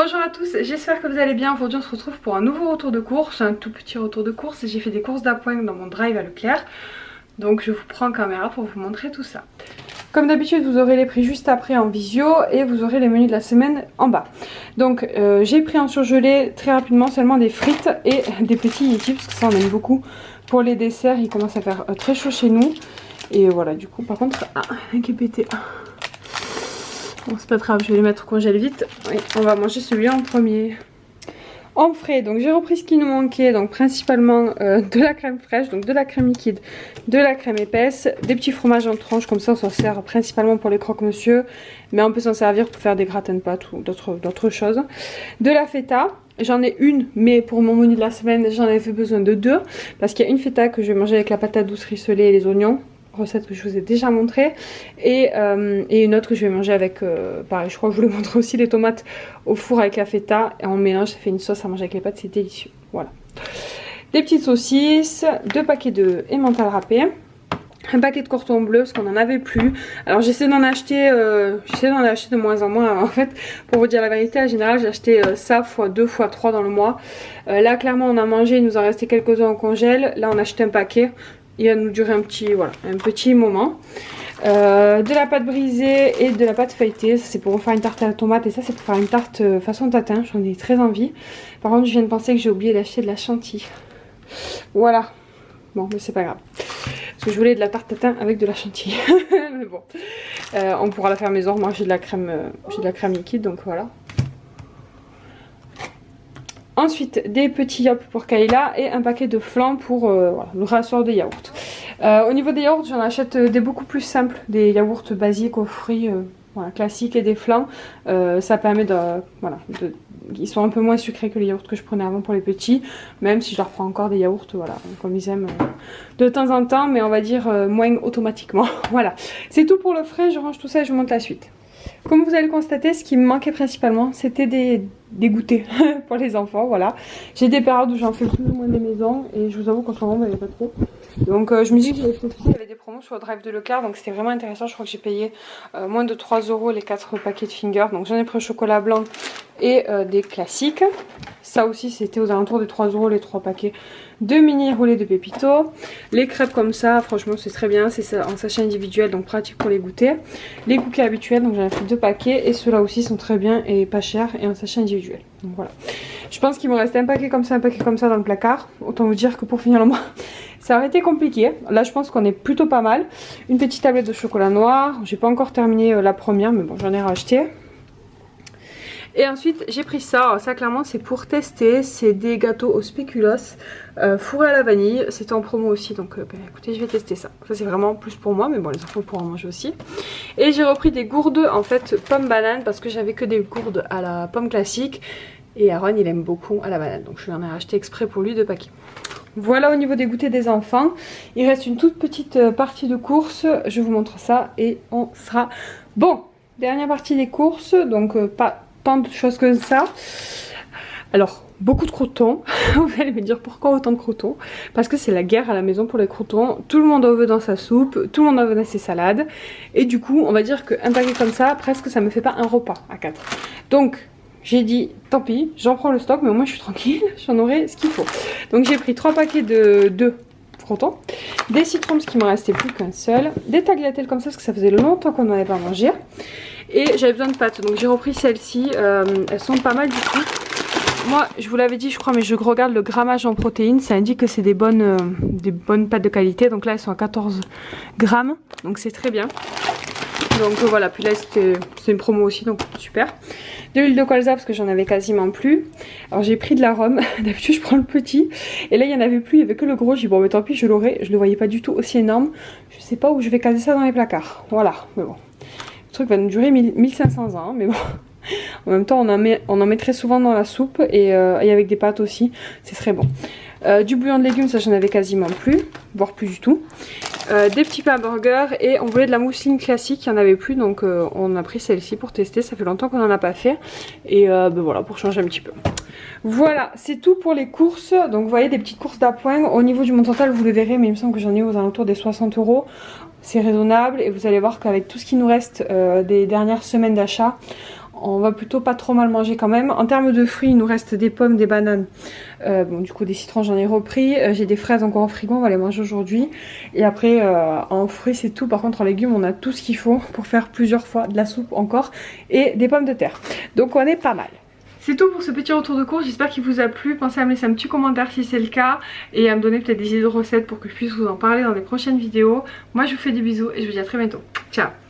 Bonjour à tous, j'espère que vous allez bien. Aujourd'hui on se retrouve pour un nouveau retour de course, un tout petit retour de course. J'ai fait des courses d'appoint dans mon drive à Leclerc, donc je vous prends en caméra pour vous montrer tout ça. Comme d'habitude vous aurez les prix juste après en visio et vous aurez les menus de la semaine en bas. Donc j'ai pris en surgelé très rapidement seulement des frites et des petits Yeti parce que ça on aime beaucoup. Pour les desserts il commence à faire très chaud chez nous. Et voilà, du coup par contre, qui est pété. Bon c'est pas grave, je vais les mettre au congèle vite. Oui, on va manger celui-là en premier. En frais, donc j'ai repris ce qui nous manquait, donc principalement de la crème fraîche, donc de la crème liquide, de la crème épaisse, des petits fromages en tranches, comme ça on s'en sert principalement pour les croque-monsieur, mais on peut s'en servir pour faire des gratins de pâtes ou d'autres choses. De la feta, j'en ai une, mais pour mon menu de la semaine j'en avais besoin de deux, parce qu'il y a une feta que je vais manger avec la patate douce rissolée et les oignons, recette que je vous ai déjà montré, et une autre que je vais manger avec pareil, je crois que je vous l'ai montré aussi, les tomates au four avec la feta et on mélange, ça fait une sauce à manger avec les pâtes, c'est délicieux. Voilà, des petites saucisses, 2 paquets de emmental râpé, un paquet de courton bleu parce qu'on n'en avait plus. Alors j'essaie d'en acheter de moins en moins en fait, pour vous dire la vérité. En général j'ai acheté ça x2 x3 dans le mois. Là clairement on a mangé, il nous en restait quelques-uns au congèle. Là on a acheté un paquet, il va nous durer un petit moment. De la pâte brisée et de la pâte feuilletée, ça c'est pour faire une tarte à la tomate et ça c'est pour faire une tarte façon tatin, j'en ai très envie. Par contre je viens de penser que j'ai oublié d'acheter de la chantilly. Voilà, bon mais c'est pas grave, parce que je voulais de la tarte tatin avec de la chantilly. Mais bon, on pourra la faire maison. Moi j'ai de la crème liquide, donc voilà. Ensuite des petits yaourts pour Kayla et un paquet de flan pour voilà, le rassort de yaourt. Au niveau des yaourts j'en achète des beaucoup plus simples, des yaourts basiques aux fruits voilà, classiques et des flans. Ça permet ils sont un peu moins sucrés que les yaourts que je prenais avant pour les petits, même si je leur prends encore des yaourts voilà, comme ils aiment de temps en temps, mais on va dire moins automatiquement. Voilà, c'est tout pour le frais, je range tout ça et je vous montre la suite. Comme vous allez le constater, ce qui me manquait principalement, c'était des goûters pour les enfants, voilà. J'ai des périodes où j'en fais plus ou moins des maisons, et je vous avoue qu'en ce moment, il n'y a pas trop. Donc je me dis que j'avais fait aussi, il y avait des promos sur le drive de Leclerc, donc c'était vraiment intéressant. Je crois que j'ai payé moins de 3 € les 4 paquets de fingers. Donc j'en ai pris au chocolat blanc et des classiques. Ça aussi c'était aux alentours des 3 € les 3 paquets de mini roulés de pépito. Les crêpes comme ça, franchement c'est très bien, c'est en sachet individuel, donc pratique pour les goûter. Les cookies habituels, donc j'en ai fait 2 paquets et ceux-là aussi sont très bien et pas chers et en sachet individuel. Donc voilà, je pense qu'il me reste un paquet comme ça dans le placard. Autant vous dire que pour finir le mois ça aurait été compliqué. Là je pense qu'on est plutôt pas mal. Une petite tablette de chocolat noir, j'ai pas encore terminé la première, mais bon j'en ai racheté. Et ensuite j'ai pris ça, alors ça clairement c'est pour tester, c'est des gâteaux au spéculoos fourrés à la vanille, c'était en promo aussi, donc écoutez je vais tester ça. Ça c'est vraiment plus pour moi, mais bon les enfants pourront en manger aussi. Et j'ai repris des gourdes en fait pomme banane, parce que j'avais que des gourdes à la pomme classique, et Aaron il aime beaucoup à la banane, donc je lui en ai acheté exprès pour lui 2 paquets. Voilà au niveau des goûters des enfants, il reste une toute petite partie de course, je vous montre ça et on sera bon. Dernière partie des courses, donc pas tant de choses que ça. Alors beaucoup de croûtons. Vous allez me dire pourquoi autant de croûtons? Parce que c'est la guerre à la maison pour les croûtons. Tout le monde en veut dans sa soupe, tout le monde en veut dans ses salades, et du coup on va dire qu'un paquet comme ça presque ça me fait pas un repas à 4. Donc j'ai dit tant pis, j'en prends le stock, mais au moins je suis tranquille, j'en aurai ce qu'il faut. Donc j'ai pris 3 paquets de croûtons, des citrons parce qu'il m'en restait plus qu'un seul, des tagliatelles comme ça parce que ça faisait longtemps qu'on n'en avait pas mangé, et j'avais besoin de pâtes donc j'ai repris celles-ci, elles sont pas mal du tout. Moi je vous l'avais dit je crois, mais je regarde le grammage en protéines, ça indique que c'est des bonnes pâtes de qualité, donc là elles sont à 14 grammes, donc c'est très bien. Donc voilà, puis là c'est une promo aussi, donc super. De l'huile de colza parce que j'en avais quasiment plus. Alors j'ai pris de l'arôme, d'habitude je prends le petit, et là il n'y en avait plus, il n'y avait que le gros. J'ai dit bon mais tant pis, je l'aurai, je le voyais pas du tout aussi énorme. Je sais pas où je vais caser ça dans les placards, voilà, mais bon. Le truc va nous durer 1500 ans, mais bon. En même temps on en met très souvent dans la soupe, et avec des pâtes aussi, c'est très bon. Du bouillon de légumes, ça j'en avais quasiment plus, voire plus du tout. Des petits pains burgers, et on voulait de la mousseline classique, il n'y en avait plus, donc on a pris celle-ci pour tester. Ça fait longtemps qu'on n'en a pas fait, et ben voilà, pour changer un petit peu. Voilà, c'est tout pour les courses. Donc vous voyez, des petites courses d'appoint. Au niveau du montant total vous le verrez, mais il me semble que j'en ai aux alentours des 60 €. C'est raisonnable, et vous allez voir qu'avec tout ce qui nous reste des dernières semaines d'achat, on va plutôt pas trop mal manger quand même. En termes de fruits, il nous reste des pommes, des bananes, bon du coup des citrons j'en ai repris, j'ai des fraises encore au frigo, on va les manger aujourd'hui. Et après en fruits c'est tout, par contre en légumes on a tout ce qu'il faut pour faire plusieurs fois de la soupe encore et des pommes de terre. Donc on est pas mal. C'est tout pour ce petit retour de course, j'espère qu'il vous a plu. Pensez à me laisser un petit commentaire si c'est le cas et à me donner peut-être des idées de recettes pour que je puisse vous en parler dans les prochaines vidéos. Moi je vous fais des bisous et je vous dis à très bientôt. Ciao.